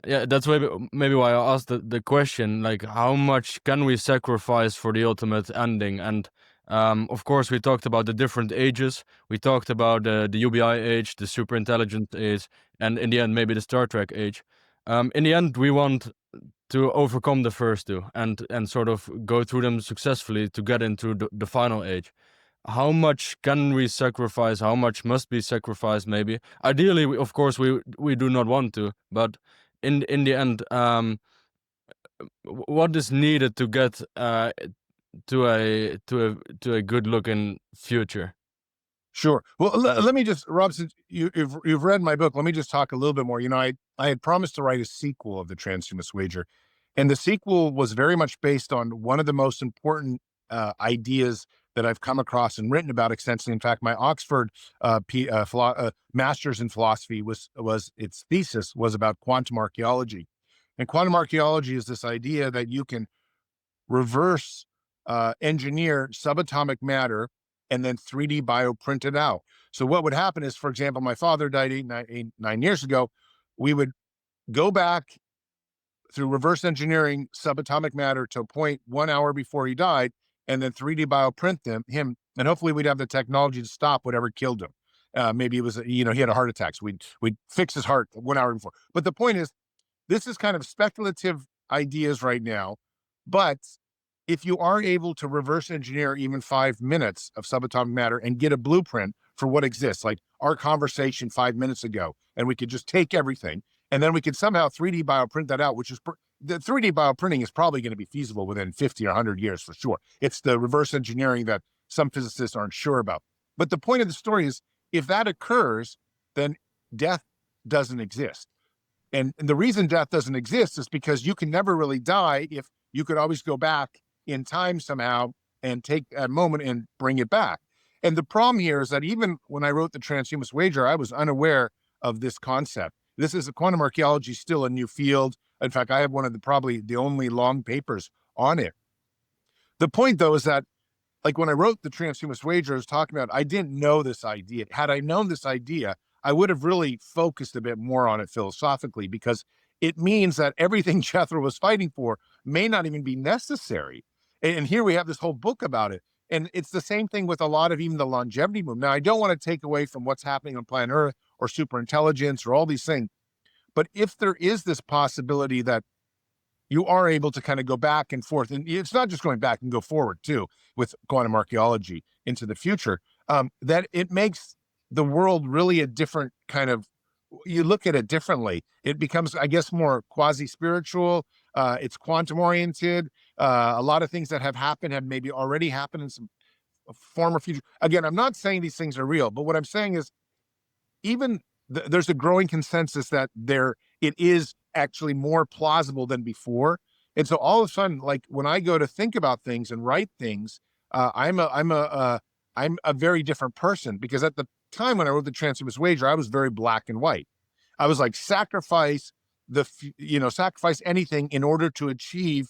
S1: yeah, that's maybe why I asked the question, like how much can we sacrifice for the ultimate ending? And of course, we talked about the different ages. We talked about the UBI age, the super intelligent age, and in the end, maybe the Star Trek age. In the end, we want to overcome the first two and sort of go through them successfully to get into the final age. How much can we sacrifice? How much must be sacrificed? Maybe ideally, of course, we do not want to, but in the end, what is needed to get to a good looking future?
S2: Sure. Well, let me just, Rob, since you've read my book, let me just talk a little bit more. I had promised to write a sequel of the Transhumanist Wager, and the sequel was very much based on one of the most important ideas that I've come across and written about extensively. In fact, my Oxford master's in philosophy was its thesis was about quantum archaeology, and quantum archaeology is this idea that you can reverse engineer subatomic matter and then 3D bioprint it out. So what would happen is, for example, my father died 9 years ago. We would go back through reverse engineering subatomic matter to a point 1 hour before he died, and then 3D bioprint him, and hopefully we'd have the technology to stop whatever killed him. Maybe it was, he had a heart attack. So we'd fix his heart 1 hour before. But the point is, this is kind of speculative ideas right now, but if you are able to reverse engineer even 5 minutes of subatomic matter and get a blueprint for what exists, like our conversation 5 minutes ago, and we could just take everything and then we could somehow 3D bioprint that out, which is the 3D bioprinting is probably going to be feasible within 50 or 100 years for sure. It's the reverse engineering that some physicists aren't sure about. But the point of the story is, if that occurs, then death doesn't exist. And the reason death doesn't exist is because you can never really die if you could always go back in time somehow and take a moment and bring it back. And the problem here is that even when I wrote the Transhumanist Wager, I was unaware of this concept. This is quantum archaeology, still a new field. In fact, I have one of probably the only long papers on it. The point, though, is that, like, when I wrote the Transhumanist Wager, I was talking about, I didn't know this idea. Had I known this idea, I would have really focused a bit more on it philosophically, because it means that everything Jethro was fighting for may not even be necessary. And here we have this whole book about it. And it's the same thing with a lot of even the longevity movement. Now, I don't want to take away from what's happening on planet Earth or superintelligence or all these things. But if there is this possibility that you are able to kind of go back and forth, and it's not just going back and go forward too with quantum archaeology into the future, that it makes the world really a different kind of, you look at it differently. It becomes, I guess, more quasi-spiritual. It's quantum oriented. A lot of things that have happened have maybe already happened in some former future. Again, I'm not saying these things are real, but what I'm saying is, even there's a growing consensus that it is actually more plausible than before. And so all of a sudden, like, when I go to think about things and write things, I'm a very different person, because at the time when I wrote the Transhumanist Wager, I was very black and white. I was like, sacrifice anything in order to achieve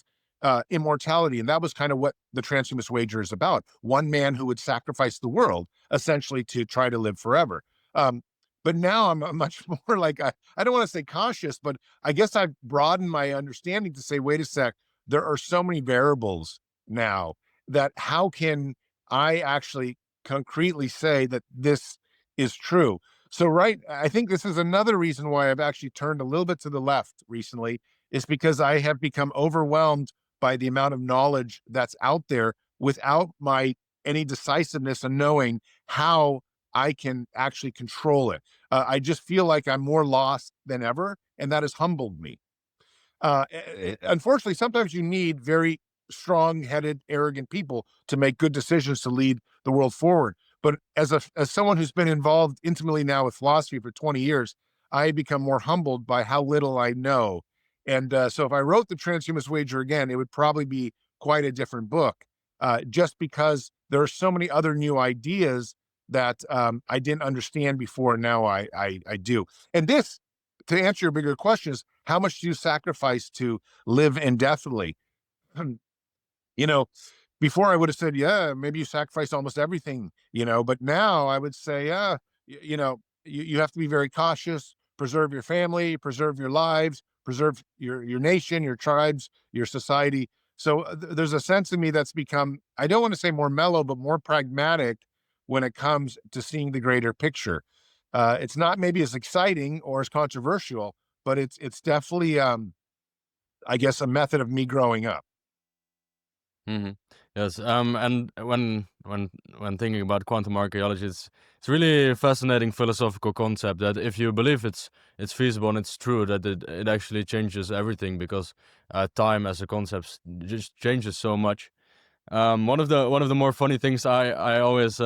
S2: immortality. And that was kind of what the Transhumanist Wager is about. One man who would sacrifice the world essentially to try to live forever. Um, but now I'm much more like, I don't want to say cautious, but I guess I've broadened my understanding to say, wait a sec, there are so many variables now, that how can I actually concretely say that this is true? So, right, I think this is another reason why I've actually turned a little bit to the left recently, is because I have become overwhelmed by the amount of knowledge that's out there without my any decisiveness in knowing how I can actually control it. I just feel like I'm more lost than ever, and that has humbled me. Unfortunately, sometimes you need very strong-headed, arrogant people to make good decisions to lead the world forward. But as someone who's been involved intimately now with philosophy for 20 years, I become more humbled by how little I know. And so if I wrote the Transhumanist Wager again, it would probably be quite a different book, just because there are so many other new ideas that I didn't understand before. Now I do. And this, to answer your bigger question, is, how much do you sacrifice to live indefinitely? you know, Before I would have said, yeah, maybe you sacrifice almost everything, but now I would say, you have to be very cautious, preserve your family, preserve your lives, preserve your nation, your tribes, your society. So there's a sense of me that's become, I don't want to say more mellow, but more pragmatic when it comes to seeing the greater picture. It's not maybe as exciting or as controversial, but it's definitely, I guess, a method of me growing up.
S1: Mhm. Yes, and when thinking about quantum archaeology, it's really a fascinating philosophical concept that if you believe it's feasible and it's true, that it actually changes everything, because time as a concept just changes so much. One of the more funny things I always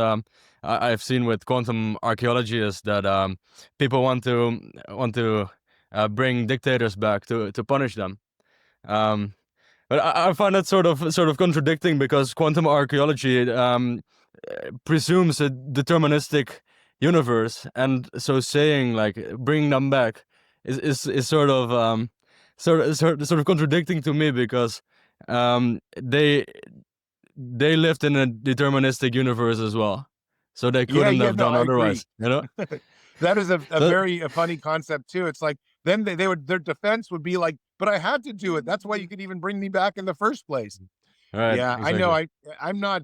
S1: I've seen with quantum archaeology is that people want to bring dictators back to punish them. Um, but I find that sort of contradicting because quantum archaeology presumes a deterministic universe, and so saying like bringing them back is sort of contradicting to me because they lived in a deterministic universe as well, so they
S2: Yeah,
S1: couldn't
S2: yeah,
S1: have
S2: no,
S1: done
S2: I agree.
S1: otherwise. You know.
S2: That is a
S1: So
S2: very funny concept too. It's like then they would their defense would be like, "But I had to do it. That's why you could even bring me back in the first place."
S1: right,
S2: Yeah, I know.
S1: exactly.
S2: I'm not.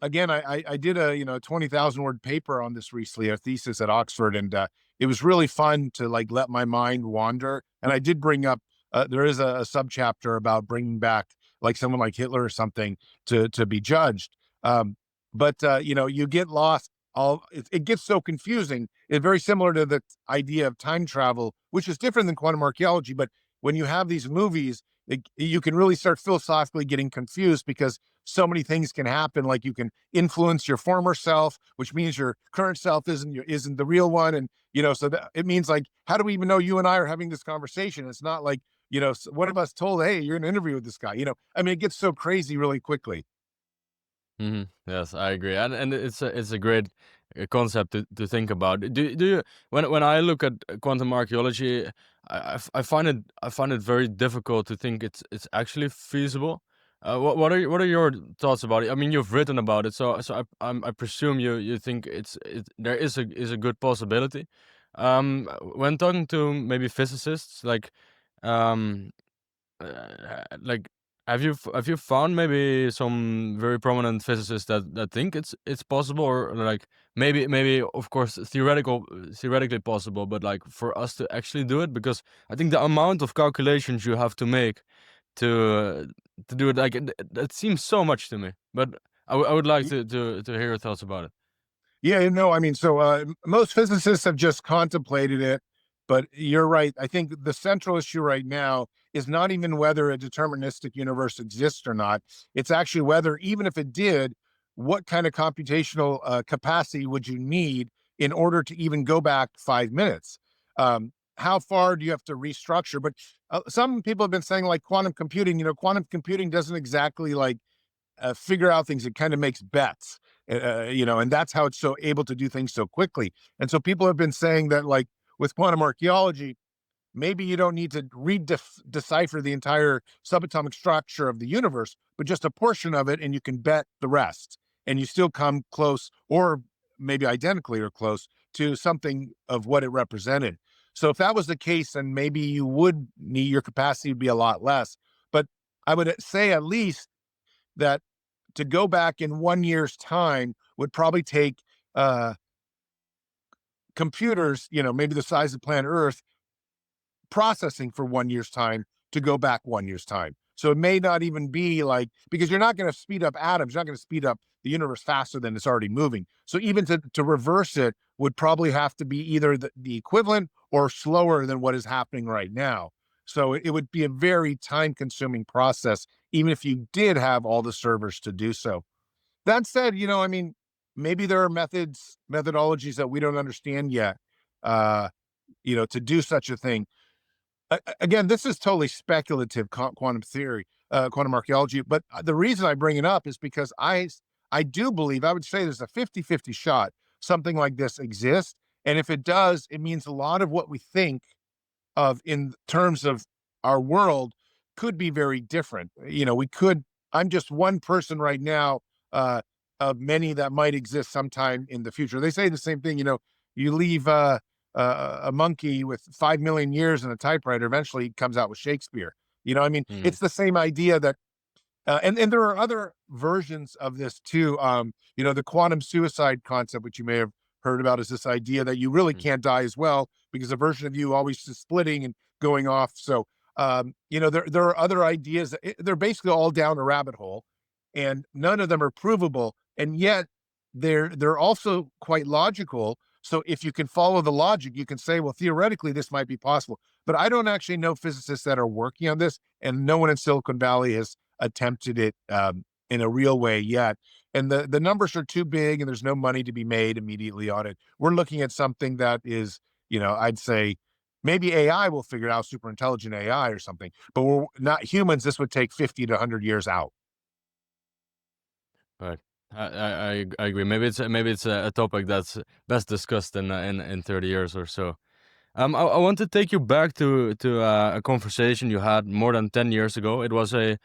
S2: Again, I did a 20,000 word paper on this recently, a thesis at Oxford, and it was really fun to like let my mind wander. And I did bring up there is a subchapter about bringing back like someone like Hitler or something to be judged. Um, but you get lost. It gets so confusing. It's very similar to the idea of time travel, which is different than quantum archaeology. But when you have these movies, you can really start philosophically getting confused because so many things can happen. Like you can influence your former self, which means your current self isn't the real one, and so that it means like, how do we even know you and I are having this conversation? It's not like one of us told, hey, you're in an interview with this guy. I mean, it gets so crazy really quickly.
S1: Yes, I agree, and it's a great concept to think about. Do you when I look at quantum archaeology, I find it very difficult to think it's actually feasible. What are your thoughts about it? I mean, you've written about it, so I presume you think there is a good possibility. When talking to maybe physicists, like, have you found maybe some very prominent physicists that think it's possible, or like maybe of course theoretically possible, but like for us to actually do it? Because I think the amount of calculations you have to make to to do it, like that seems so much to me. But I would like to hear your thoughts about it.
S2: Yeah, no, I mean, so most physicists have just contemplated it, but you're right. I think the central issue right now is not even whether a deterministic universe exists or not. It's actually whether, even if it did, what kind of computational capacity would you need in order to even go back 5 minutes? How far do you have to restructure? But some people have been saying, like quantum computing, quantum computing doesn't exactly like figure out things. It kind of makes bets, and that's how it's so able to do things so quickly. And so people have been saying that, like with quantum archaeology, maybe you don't need to decipher the entire subatomic structure of the universe, but just a portion of it, and you can bet the rest, and you still come close, or maybe identically or close to something of what it represented. So if that was the case, then maybe you would need your capacity would be a lot less. But I would say at least that to go back in 1 year's time would probably take uh, computers, maybe the size of planet Earth, processing for 1 year's time to go back 1 year's time. So it may not even be like, because you're not going to speed up atoms, you're not going to speed up the universe faster than it's already moving. So even to reverse it would probably have to be either the equivalent or slower than what is happening right now. So it would be a very time consuming process, even if you did have all the servers to do so. That said, I mean, maybe there are methodologies that we don't understand yet, uh, to do such a thing. Again, this is totally speculative quantum theory, quantum archaeology. But the reason I bring it up is because I do believe, I would say there's a 50-50 shot something like this exists. And if it does, it means a lot of what we think of in terms of our world could be very different. We could, I'm just one person right now, uh, of many that might exist sometime in the future. They say the same thing, you leave a monkey with 5 million years in a typewriter, eventually he comes out with Shakespeare. I mean,
S1: Mhm,
S2: it's the same idea that and there are other versions of this too. The quantum suicide concept, which you may have heard about, is this idea that you really
S1: mhm,
S2: can't die as well because a version of you always is splitting and going off. So, there are other ideas. They're basically all down a rabbit hole, and none of them are provable. And yet, they're also quite logical. So, if you can follow the logic, you can say, well, theoretically, this might be possible. But I don't actually know physicists that are working on this, and no one in Silicon Valley has attempted it in a real way yet. And the numbers are too big and there's no money to be made immediately on it. We're looking at something that is, I'd say maybe AI will figure it out, super intelligent AI or something, but we're not humans. This would take 50 to 100 years out.
S1: Right. I agree. Maybe it's a topic that's best discussed in 30 years or so. I want to take you back to a conversation you had more than 10 years ago. It was a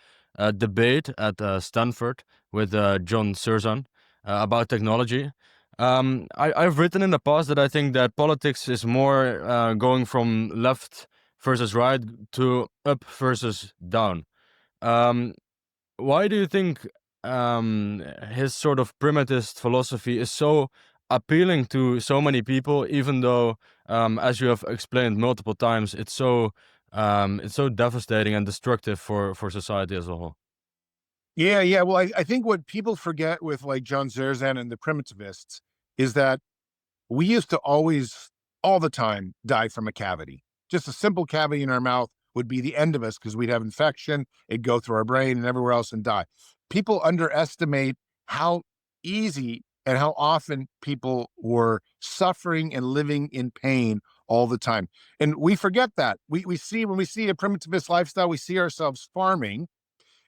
S1: debate at Stanford with John Curzon about technology. I've written in the past that I think that politics is more going from left versus right to up versus down. Um, why do you think his sort of primitivist philosophy is so appealing to so many people, even though, as you have explained multiple times, it's so devastating and destructive for society as a whole?
S2: Yeah, yeah. Well, I think what people forget with like John Zerzan and the primitivists is that we used to always, all the time, die from a cavity. Just a simple cavity in our mouth would be the end of us because we'd have infection, it'd go through our brain and everywhere else and die. People underestimate how easy and how often people were suffering and living in pain all the time. And we forget that. We see when we see a primitivist lifestyle, we see ourselves farming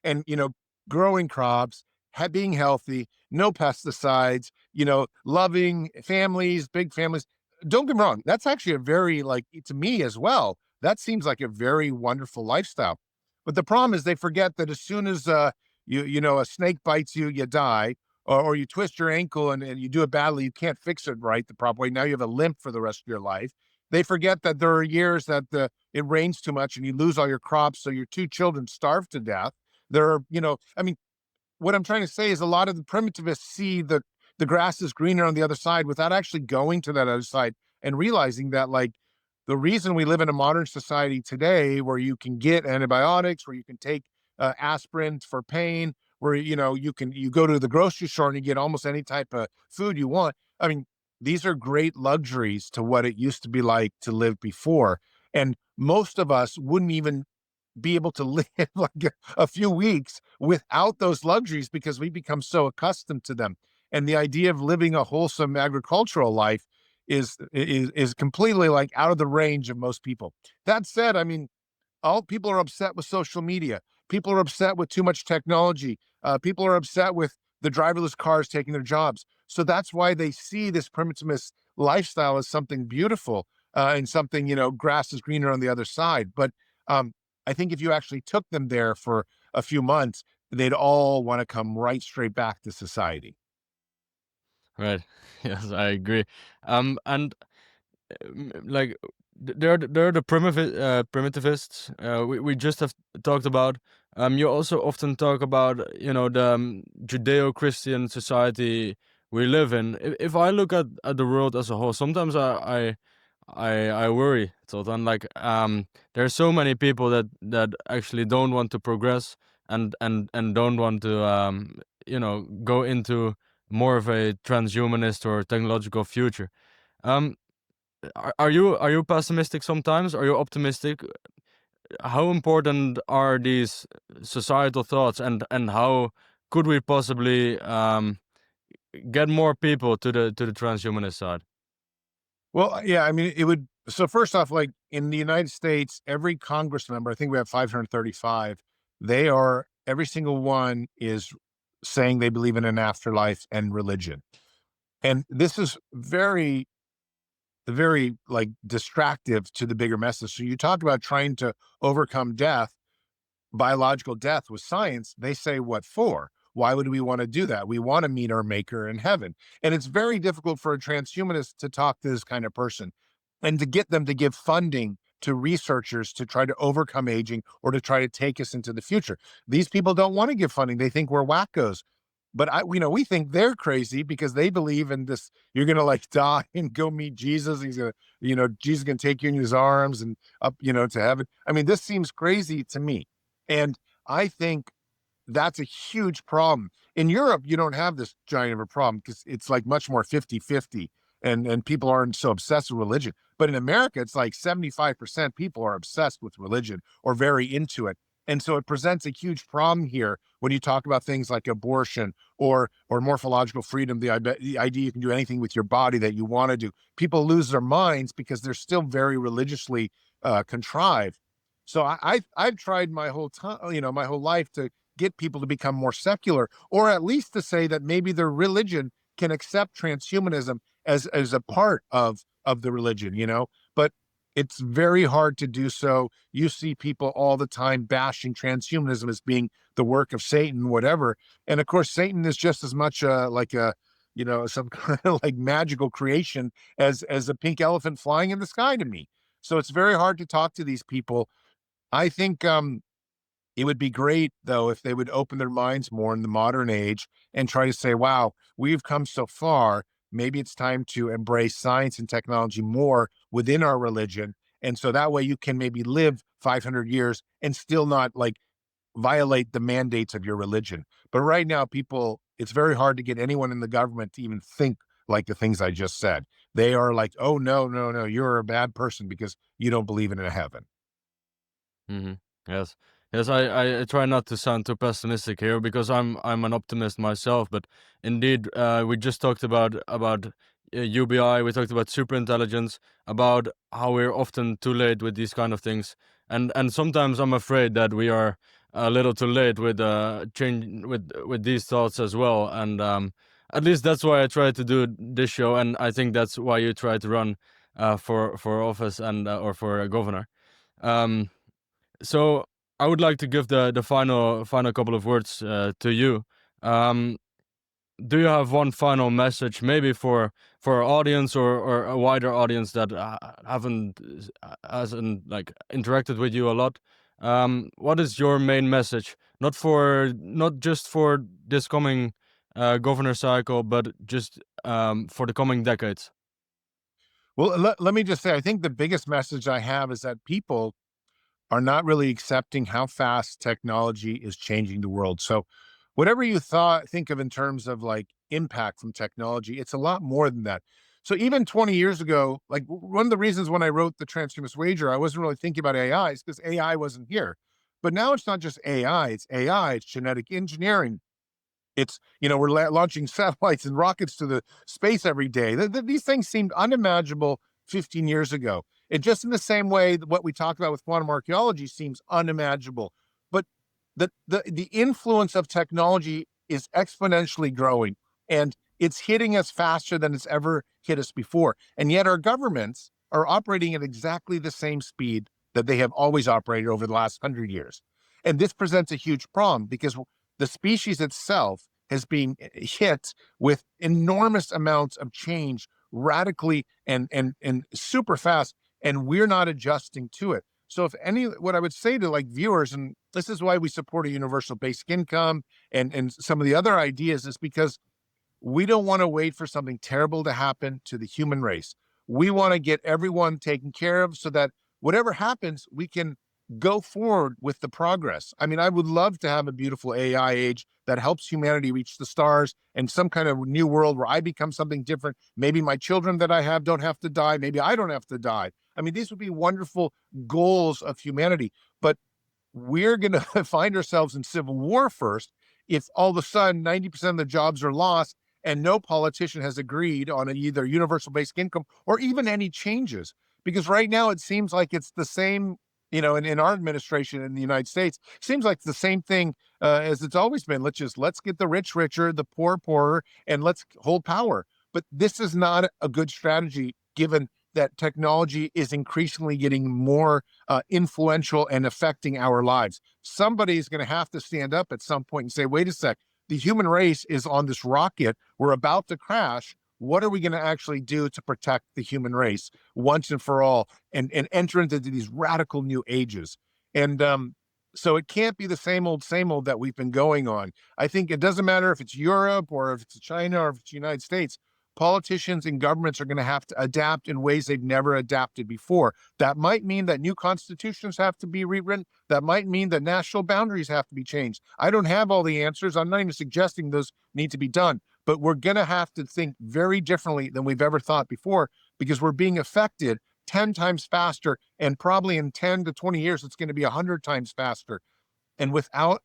S2: and growing crops, being healthy, no pesticides, loving families, big families. Don't get me wrong, that's actually a very, like, to me as well, that seems like a very wonderful lifestyle. But the problem is they forget that as soon as a snake bites you, you die, or you twist your ankle and you do it badly, you can't fix it right the proper way. Now you have a limp for the rest of your life. They forget that there are years that it rains too much and you lose all your crops, so your two children starve to death. There are, I mean, what I'm trying to say is a lot of the primitivists see that the grass is greener on the other side without actually going to that other side and realizing that, like, the reason we live in a modern society today where you can get antibiotics, where you can take aspirin for pain, where you go to the grocery store and you get almost any type of food you want. I mean, these are great luxuries to what it used to be like to live before. And most of us wouldn't even be able to live like a few weeks without those luxuries because we become so accustomed to them. And the idea of living a wholesome agricultural life is completely like out of the range of most people. That said, I mean, all people are upset with social media. People are upset with too much technology. People are upset with the driverless cars taking their jobs. So that's why they see this primitivist lifestyle as something beautiful and something, grass is greener on the other side. But um, I think if you actually took them there for a few months, they'd all want to come right straight back to society.
S1: Right. Yes, I agree. And like they're the primitivists we just have talked about. You also often talk about the Judeo-Christian society we live in. If I look at the world as a whole, sometimes I worry, Sultan. Like there are so many people that actually don't want to progress and don't want to go into more of a transhumanist or technological future. Um, are you pessimistic sometimes? Are you optimistic? How important are these societal thoughts, and how could we possibly get more people to the transhumanist side?
S2: Well, yeah, I mean, it would. So first off, like in the United States, every Congress member, I think we have 535, they are every single one is saying they believe in an afterlife and religion. And this is very, very like distractive to the bigger message. So you talk about trying to overcome death, biological death with science. They say, what for? Why would we want to do that? We want to meet our maker in heaven. And it's very difficult for a transhumanist to talk to this kind of person and to get them to give funding to researchers to try to overcome aging or to try to take us into the future. These people don't want to give funding. They think we're wackos. But we think they're crazy because they believe in this. You're gonna like die and go meet Jesus. He's gonna, Jesus can take you in his arms and up, to heaven. I mean, this seems crazy to me. And I think that's a huge problem. In Europe, you don't have this giant of a problem because it's like much more 50-50, and people aren't so obsessed with religion. But in America, it's like 75% people are obsessed with religion or very into it. And so it presents a huge problem here when you talk about things like abortion or morphological freedom, the idea you can do anything with your body that you want to do. People lose their minds because they're still very religiously contrived. So I've tried my whole time, my whole life to get people to become more secular, or at least to say that maybe their religion can accept transhumanism as a part of the religion, But it's very hard to do so. You see people all the time bashing transhumanism as being the work of Satan, whatever. And of course, Satan is just as much like a, some kind of like magical creation as a pink elephant flying in the sky to me. So it's very hard to talk to these people. I think it would be great, though, if they would open their minds more in the modern age and try to say, wow, we've come so far. Maybe it's time to embrace science and technology more within our religion. And so that way you can maybe live 500 years and still not like violate the mandates of your religion. But right now, it's very hard to get anyone in the government to even think like the things I just said. They are like, oh, no, no, no, you're a bad person because you don't believe in a heaven.
S1: Mhm. Yes. Yes, I try not to sound too pessimistic here because I'm an optimist myself, but indeed, we just talked about UBI, we talked about superintelligence, about how we're often too late with these kind of things, and sometimes I'm afraid that we are a little too late with change with these thoughts as well, and at least that's why I try to do this show, and I think that's why you try to run for office and or for a governor. Um, so I would like to give the final couple of words to you. Um, do you have one final message, maybe for our audience or a wider audience that hasn't like interacted with you a lot? What is your main message? Not just for this coming governor cycle, but just for the coming decades.
S2: Well, let me just say, I think the biggest message I have is that people are not really accepting how fast technology is changing the world. So whatever you think of in terms of like impact from technology, it's a lot more than that. So even 20 years ago, like one of the reasons when I wrote the Transhumanist Wager, I wasn't really thinking about AI is because AI wasn't here. But now it's not just AI, it's genetic engineering, we're launching satellites and rockets to the space every day. These things seemed unimaginable 15 years ago. And just in the same way, what we talk about with quantum archaeology seems unimaginable. But the influence of technology is exponentially growing, and it's hitting us faster than it's ever hit us before. And yet our governments are operating at exactly the same speed that they have always operated over the last 100 years. And this presents a huge problem because the species itself has been hit with enormous amounts of change radically and super fast, and we're not adjusting to it. So what I would say to like viewers, and this is why we support a universal basic income and some of the other ideas, is because we don't want to wait for something terrible to happen to the human race. We want to get everyone taken care of so that whatever happens, we can go forward with the progress. I mean, I would love to have a beautiful AI age that helps humanity reach the stars and some kind of new world where I become something different. Maybe my children that I have don't have to die. Maybe I don't have to die. I mean, these would be wonderful goals of humanity. But we're going to find ourselves in civil war first if all of a sudden 90% of the jobs are lost and no politician has agreed on either universal basic income or even any changes. Because right now it seems like it's the same, in our administration in the United States, seems like it's the same thing as it's always been. Let's get the rich richer, the poor poorer, and let's hold power. But this is not a good strategy given that technology is increasingly getting more influential and affecting our lives. Somebody's going to have to stand up at some point and say, wait a sec, the human race is on this rocket. We're about to crash. What are we going to actually do to protect the human race once and for all and enter into these radical new ages? And so it can't be the same old that we've been going on. I think it doesn't matter if it's Europe or if it's China or if it's the United States. Politicians and governments are going to have to adapt in ways they've never adapted before. That might mean that new constitutions have to be rewritten. That might mean that national boundaries have to be changed. I don't have all the answers. I'm not even suggesting those need to be done, but we're going to have to think very differently than we've ever thought before because we're being affected 10 times faster, and probably in 10 to 20 years, it's going to be 100 times faster. and without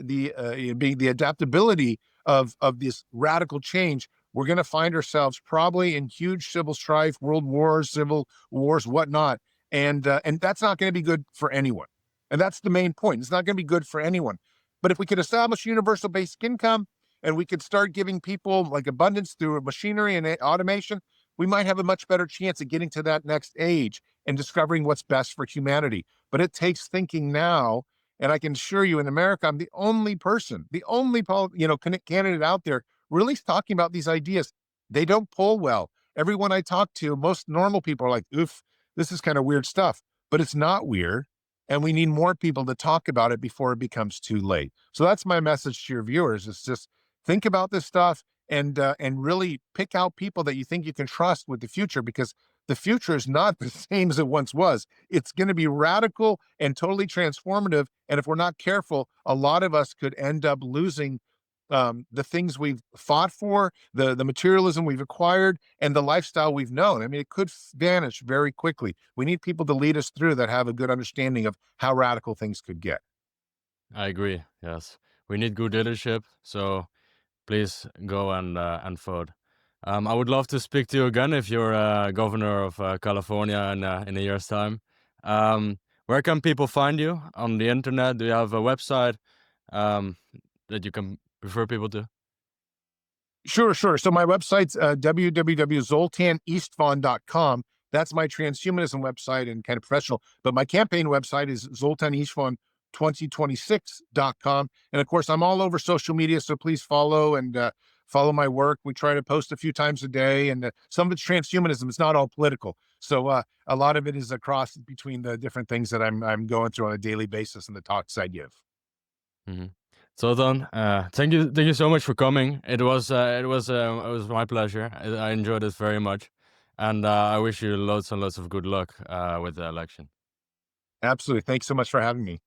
S2: being the adaptability of this radical change, we're going to find ourselves probably in huge civil strife, world wars, civil wars, whatnot, and that's not going to be good for anyone. And that's the main point. It's not going to be good for anyone. But if we could establish universal basic income and we could start giving people like abundance through machinery and automation, we might have a much better chance of getting to that next age and discovering what's best for humanity. But it takes thinking now. And I can assure you, in America, I'm the only person, the only candidate out there really talking about these ideas. They don't poll well. Everyone I talk to, most normal people are like, "Oof, this is kind of weird stuff," but it's not weird. And we need more people to talk about it before it becomes too late. So that's my message to your viewers: is just think about this stuff and really pick out people that you think you can trust with the future, because the future is not the same as it once was. It's going to be radical and totally transformative. And if we're not careful, a lot of us could end up losing the things we've fought for, the materialism we've acquired, and the lifestyle we've known. I mean, it could vanish very quickly. We need people to lead us through that have a good understanding of how radical things could get.
S1: I agree. Yes, we need good leadership. So please go and vote. I would love to speak to you again if you're governor of California in a year's time. Where can people find you on the internet? Do you have a website um, that you can refer people to?
S2: Sure, sure. So my website's www.zoltanistvan.com. That's my transhumanism website and kind of professional. But my campaign website is zoltanistvan2026.com. And of course, I'm all over social media. So please follow and follow my work. We try to post a few times a day. And some of it's transhumanism. It's not all political. So a lot of it is across between the different things that I'm going through on a daily basis and the talks I give.
S1: Hmm. Zoltan, thank you so much for coming. It was my pleasure. I enjoyed it very much, and I wish you loads and loads of good luck with the election.
S2: Absolutely. Thanks so much for having me.